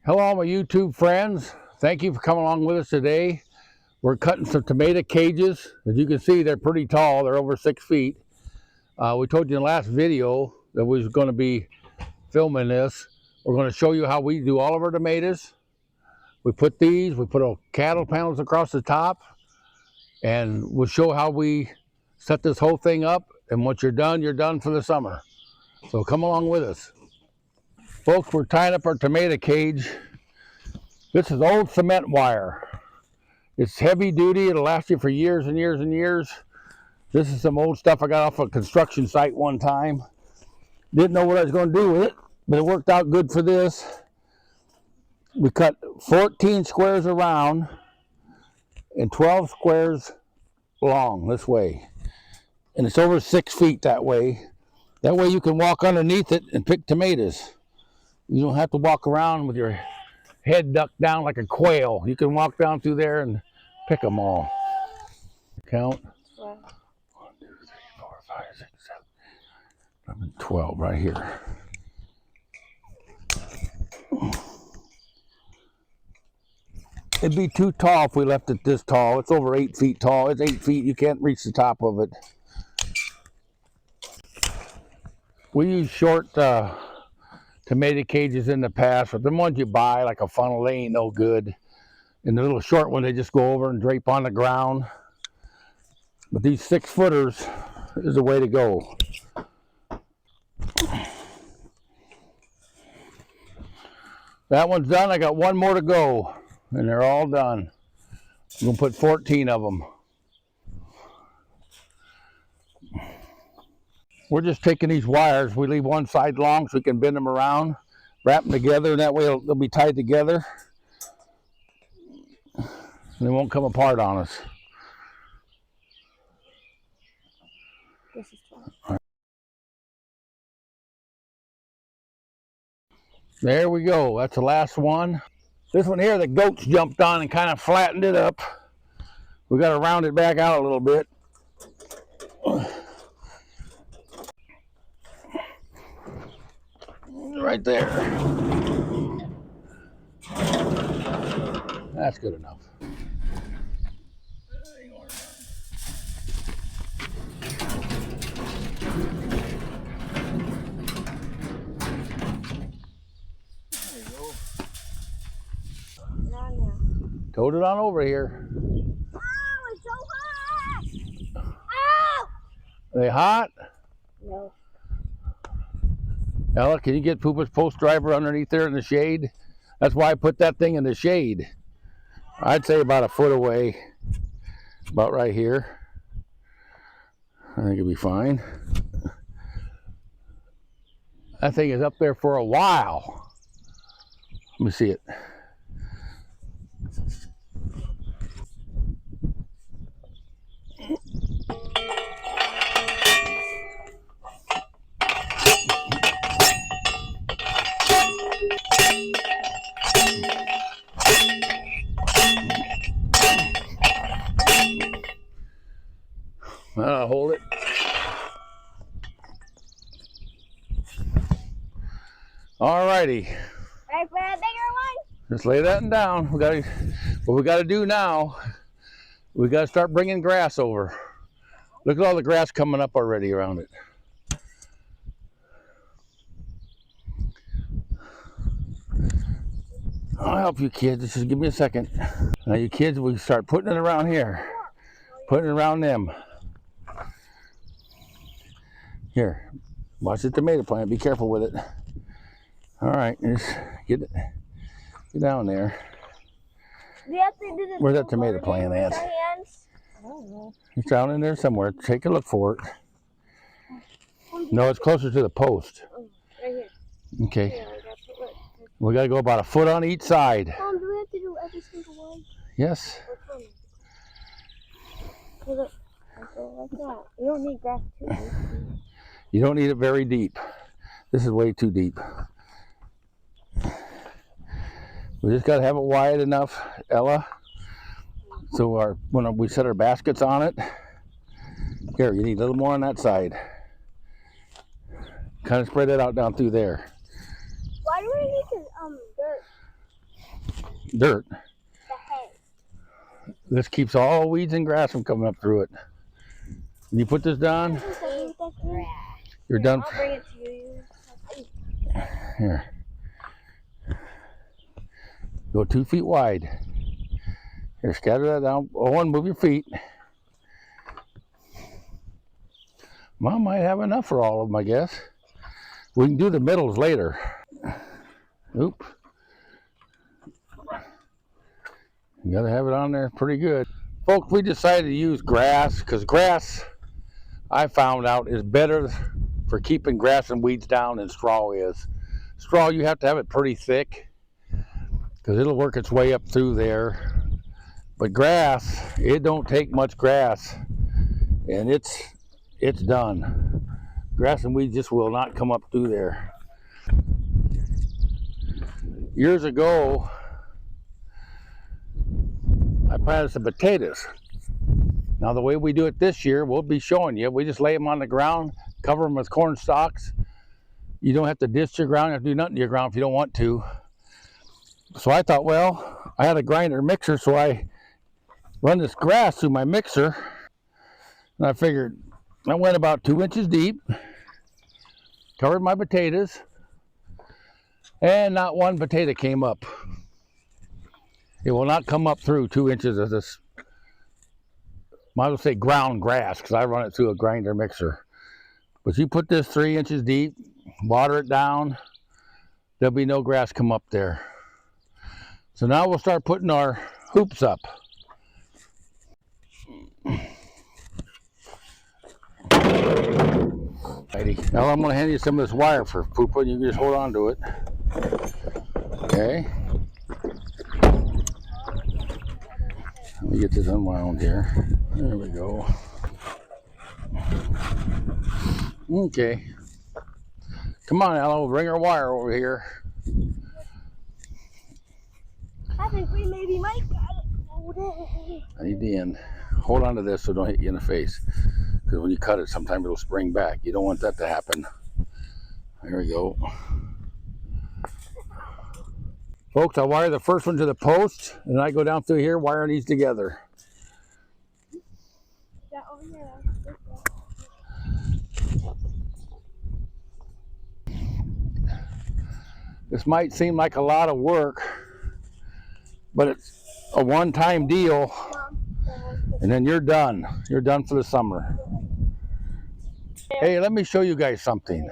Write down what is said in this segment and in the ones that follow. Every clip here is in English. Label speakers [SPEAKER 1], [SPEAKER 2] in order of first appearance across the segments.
[SPEAKER 1] Hello, my YouTube friends. Thank you for coming along with us today. We're cutting some tomato cages. As you can see, they're pretty tall. They're over 6 feet. We told you in the last video that we was going to be filming this. We're going to show you how we do all of our tomatoes. We put our cattle panels across the top, and we'll show how we set this whole thing up. And once you're done for the summer. So come along with us. Folks, we're tying up our tomato cage. This is old cement wire. It's heavy duty. It'll last you for years and years and years. This is some old stuff I got off a construction site one time. Didn't know what I was going to do with it, but it worked out good for this. We cut 14 squares around and 12 squares long this way. And it's over 6 feet that way. That way you can walk underneath it and pick tomatoes. You don't have to walk around with your head ducked down like a quail. You can walk down through there and pick them all. Count. 1, 2, 3, 4, 5, 6, 7, 12 right here. It'd be too tall if we left it this tall. It's over 8 feet tall. It's 8 feet. You can't reach the top of it. We use short tomato cages in the past, but the ones you buy, like a funnel, they ain't no good. And the little short one, they just go over and drape on the ground. But these 6-footers is the way to go. That one's done. I got one more to go, and they're all done. I'm gonna put 14 of them. We're just taking these wires. We leave one side long so we can bend them around, wrap them together, and that way they'll be tied together. And they won't come apart on us.
[SPEAKER 2] This is 12.
[SPEAKER 1] There we go. That's the last one. This one here, the goats jumped on and kind of flattened it up. We got to round it back out a little bit. Right there. That's good enough. Tote it on over here.
[SPEAKER 2] Oh, it's so hot! Ow!
[SPEAKER 1] Are they hot?
[SPEAKER 2] No.
[SPEAKER 1] Ella, can you get Poopa's post driver underneath there in the shade? That's why I put that thing in the shade. I'd say about a foot away. About right here. I think it'll be fine. That thing is up there for a while. Let me see it. I'll hold it. All righty.
[SPEAKER 2] Ready for a bigger one?
[SPEAKER 1] Just lay that one down. What we got to do now, we got to start bringing grass over. Look at all the grass coming up already around it. I'll help you kids. Just give me a second. Now you kids, we start putting it around here. Putting it around them. Here, watch the tomato plant. Be careful with it. All right, just get down there.
[SPEAKER 2] We have to do this.
[SPEAKER 1] Where's that tomato plant at?
[SPEAKER 2] I don't know.
[SPEAKER 1] It's down in there somewhere. Take a look for it. No, it's closer to the post.
[SPEAKER 2] Right here.
[SPEAKER 1] Okay.
[SPEAKER 2] Here,
[SPEAKER 1] We got to go about a foot on each side.
[SPEAKER 2] Mom, do we have to do every single one?
[SPEAKER 1] Yes.
[SPEAKER 2] Look, like that. You don't need grass too deep.
[SPEAKER 1] You don't need it very deep. This is way too deep. We just got to have it wide enough, Ella, so when we set our baskets on it. Here, you need a little more on that side. Kind of spread it out down through there.
[SPEAKER 2] Why do we need this dirt?
[SPEAKER 1] dirt.
[SPEAKER 2] The hay.
[SPEAKER 1] This keeps all weeds and grass from coming up through it. When you put this down, you're done.
[SPEAKER 2] I'll bring it to you.
[SPEAKER 1] Here. Go 2 feet wide. Here, scatter that down. Oh, and move your feet. Mom might have enough for all of them, I guess. We can do the middles later. Oop. You gotta have it on there pretty good. Folks, we decided to use grass because grass, I found out, is better for keeping grass and weeds down than straw is. Straw, you have to have it pretty thick because it'll work its way up through there. But grass, it don't take much grass and it's done. Grass and weeds just will not come up through there. Years ago, I planted some potatoes. Now the way we do it this year, we'll be showing you. We just lay them on the ground, cover them with corn stalks. You don't have to ditch your ground, you have to do nothing to your ground if you don't want to. So I thought, well, I had a grinder mixer, so I run this grass through my mixer. And I figured, I went about 2 inches deep, covered my potatoes, and not one potato came up. It will not come up through 2 inches of this, might as well say ground grass, because I run it through a grinder mixer. But you put this 3 inches deep, water it down, there'll be no grass come up there. So now we'll start putting our hoops up. Alrighty. Now I'm going to hand you some of this wire for Poopa, and you can just hold on to it. Okay. Let me get this unwound here. There we go. Okay. Come on, Ella, we'll bring our wire over here.
[SPEAKER 2] I think we maybe might got it.
[SPEAKER 1] I need the end. Hold on to this so it don't hit you in the face. Because when you cut it, sometimes it'll spring back. You don't want that to happen. There we go. Folks, I wire the first one to the post, and I go down through here, wiring these together.
[SPEAKER 2] That over here.
[SPEAKER 1] This might seem like a lot of work, but it's a one-time deal, and then you're done. You're done for the summer. Hey, let me show you guys something.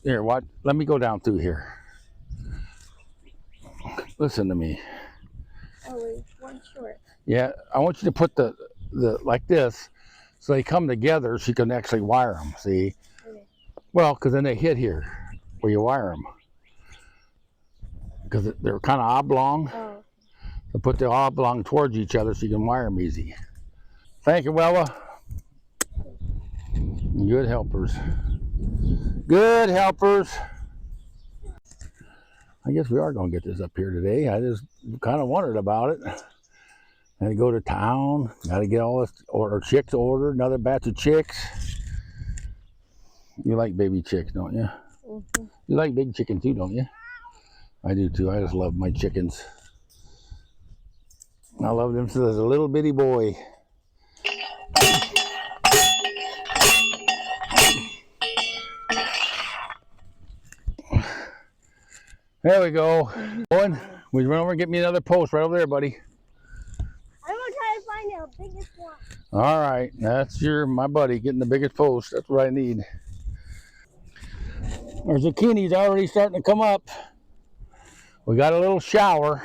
[SPEAKER 1] Here, what? Let me go down through here. Listen to me.
[SPEAKER 2] Oh, wait, one short.
[SPEAKER 1] Yeah, I want you to put the like this, so they come together so you can actually wire them, see?
[SPEAKER 2] Okay.
[SPEAKER 1] Well, because then they hit here where you wire them. Because they're kind of oblong.
[SPEAKER 2] Oh.
[SPEAKER 1] So put the oblong towards each other so you can wire them easy. Thank you, Wella. Good helpers. Good helpers. I guess we are going to get this up here today. I just kind of wondered about it. Had to go to town. Got to get all this chicks ordered. Another batch of chicks. You like baby chicks, don't you?
[SPEAKER 2] Mm-hmm.
[SPEAKER 1] You like big chicken too, don't you? I do too. I just love my chickens. I love them since I was a little bitty boy. There we go. Owen, will you run over and get me another post right over there, buddy?
[SPEAKER 2] I'm gonna try to find the biggest one.
[SPEAKER 1] All right, that's my buddy getting the biggest post. That's what I need. Our zucchini's already starting to come up. We got a little shower.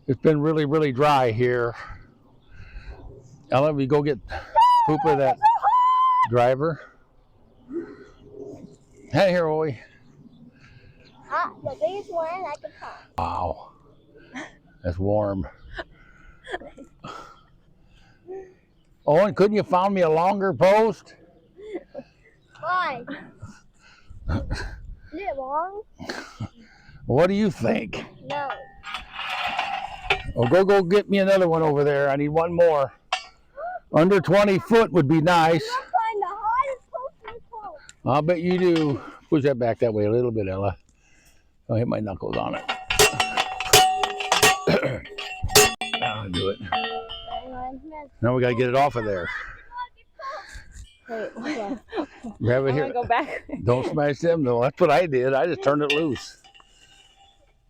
[SPEAKER 1] It's been really, really dry here. Ella, we go get Poopa, that driver. Hey, here, boy.
[SPEAKER 2] The biggest one I can find.
[SPEAKER 1] Wow, that's warm. Owen, couldn't you found me a longer post?
[SPEAKER 2] Why? Is it long?
[SPEAKER 1] What do you think?
[SPEAKER 2] No.
[SPEAKER 1] Well, go get me another one over there. I need one more. Under 20 foot would be nice.
[SPEAKER 2] I'll find the hardest post in the world.
[SPEAKER 1] I'll bet you do. Push that back that way a little bit, Ella. Don't hit my knuckles on it. I'll do it. Now we gotta get it off of there.
[SPEAKER 2] Wait, hold on.
[SPEAKER 1] Grab it
[SPEAKER 2] I'm
[SPEAKER 1] here.
[SPEAKER 2] gonna go back.
[SPEAKER 1] Don't smash them though. That's what I did. I just turned it loose.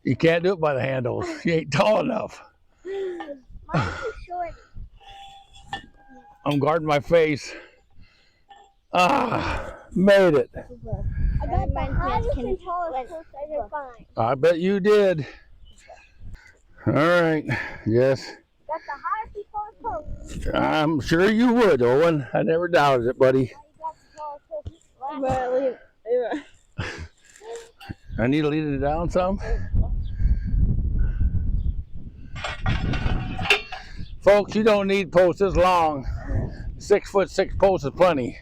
[SPEAKER 1] You can't do it by the handles. You ain't tall enough.
[SPEAKER 2] Mine's too short.
[SPEAKER 1] I'm guarding my face. Ah, made it.
[SPEAKER 2] I got the highest and tallest post I ever find.
[SPEAKER 1] I bet you did. All right. Yes.
[SPEAKER 2] Got the highest and tallest post.
[SPEAKER 1] I'm sure you would, Owen. I never doubted it, buddy. I need to lead it down some. Folks, you don't need posts this long. 6'6" post is plenty.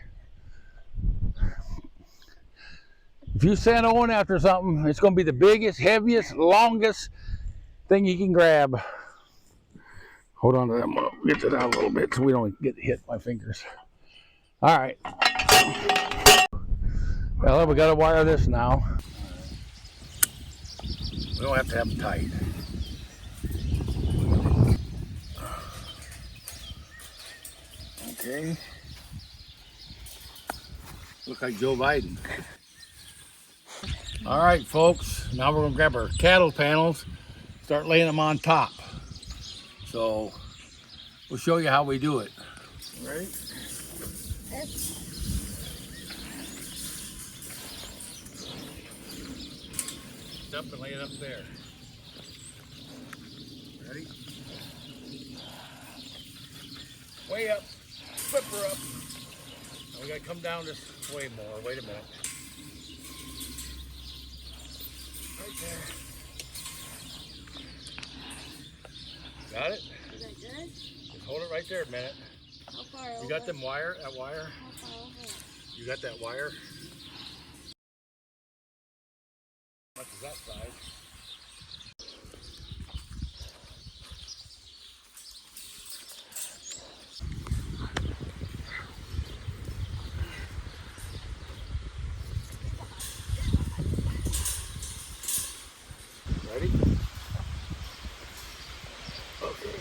[SPEAKER 1] If you send Owen after something, it's going to be the biggest, heaviest, longest thing you can grab. Hold on to that. I'm going to get it out a little bit so we don't get hit my fingers. All right. Well, we got to wire this now. We don't have to have them tight. Okay. Look like Joe Biden. All right, folks. Now we're gonna grab our cattle panels, start laying them on top. So we'll show you how we do it. Ready? Up and lay it up there. Ready? Way up. Flip her up. Now we gotta come down this way more. Wait a minute. Right there. Got it?
[SPEAKER 2] Is that good?
[SPEAKER 1] Just hold it right there a minute.
[SPEAKER 2] How far over?
[SPEAKER 1] You got them wire? That wire?
[SPEAKER 2] How far over?
[SPEAKER 1] You got that wire? How much is that side? Ready? Okay.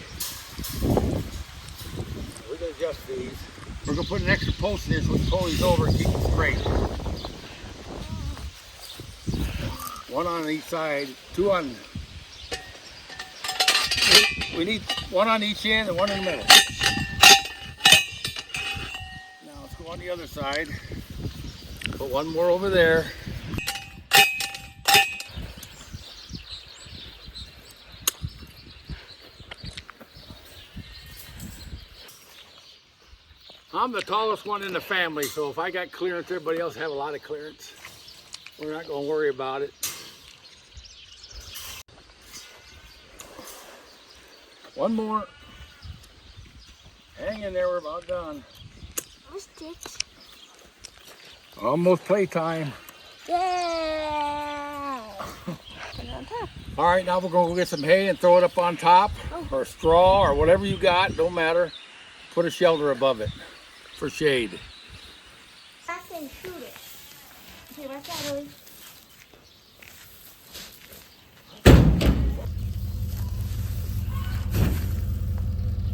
[SPEAKER 1] We're going to adjust these. We're going to put an extra post in here so we can pull these over and keep them straight. One on each side, two on. We need one on each end and one in the middle. Now let's go on the other side. Put one more over there. I'm the tallest one in the family, so if I got clearance, everybody else have a lot of clearance. We're not going to worry about it. One more. Hang in there, we're about done. Almost playtime.
[SPEAKER 2] Yeah!
[SPEAKER 1] All right, now we're going to go get some hay and throw it up on top, or straw, or whatever you got, don't matter. Put a shelter above it for shade.
[SPEAKER 2] I can shoot it. Okay, watch out, Lily.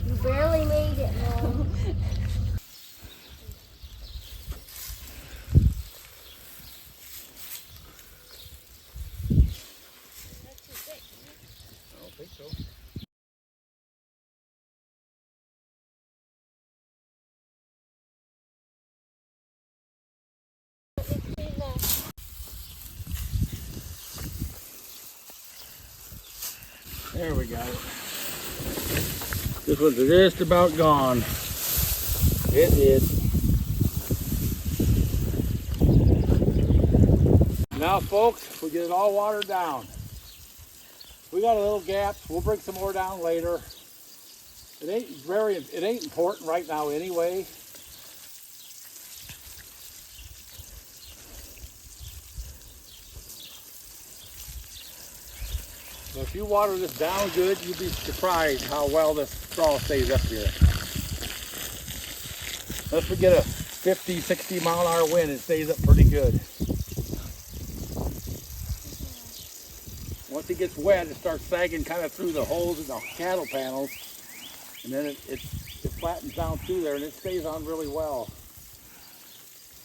[SPEAKER 2] You barely made it, Mom. That's too thick, isn't it?
[SPEAKER 1] I don't think so. There we got it. This one's just about gone. It did. Now folks, we get it all watered down. We got a little gap. We'll bring some more down later. It ain't important right now anyway. So if you water this down good, you'd be surprised how well this straw stays up here. Unless we get a 50, 60 mile an hour wind, it stays up pretty good. once it gets wet, it starts sagging kind of through the holes in the cattle panels, and then it flattens down through there and it stays on really well.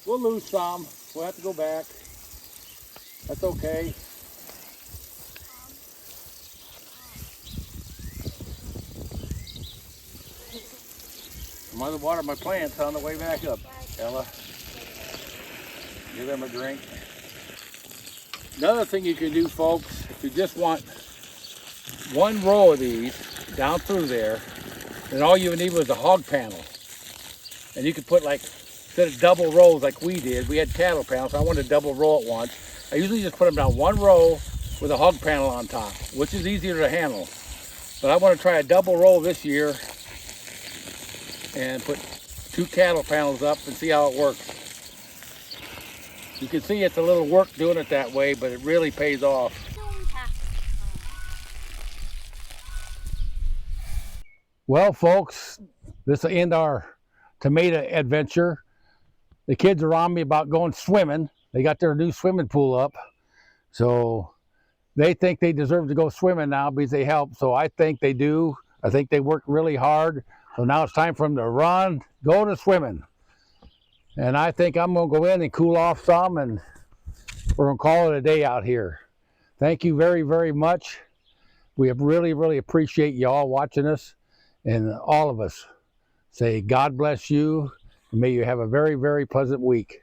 [SPEAKER 1] We'll lose some. We'll have to go back. That's okay. I'm on the water my plants on the way back up. Ella, give them a drink. Another thing you can do, folks, if you just want one row of these down through there, then all you would need was a hog panel. And you could put, like, instead of double rows like we did, we had cattle panels, so I wanted a double row at once. I usually just put them down one row with a hog panel on top, which is easier to handle. But I want to try a double row this year and put 2 cattle panels up and see how it works. You can see it's a little work doing it that way, but it really pays off. Well, folks, this will end our tomato adventure. The kids are on me about going swimming. They got their new swimming pool up. So they think they deserve to go swimming now because they help. So I think they do. I think they worked really hard. So now it's time for them to run, go to swimming. And I think I'm going to go in and cool off some, and we're going to call it a day out here. Thank you very, very much. We really, really appreciate you all watching us, and all of us say God bless you, and may you have a very, very pleasant week.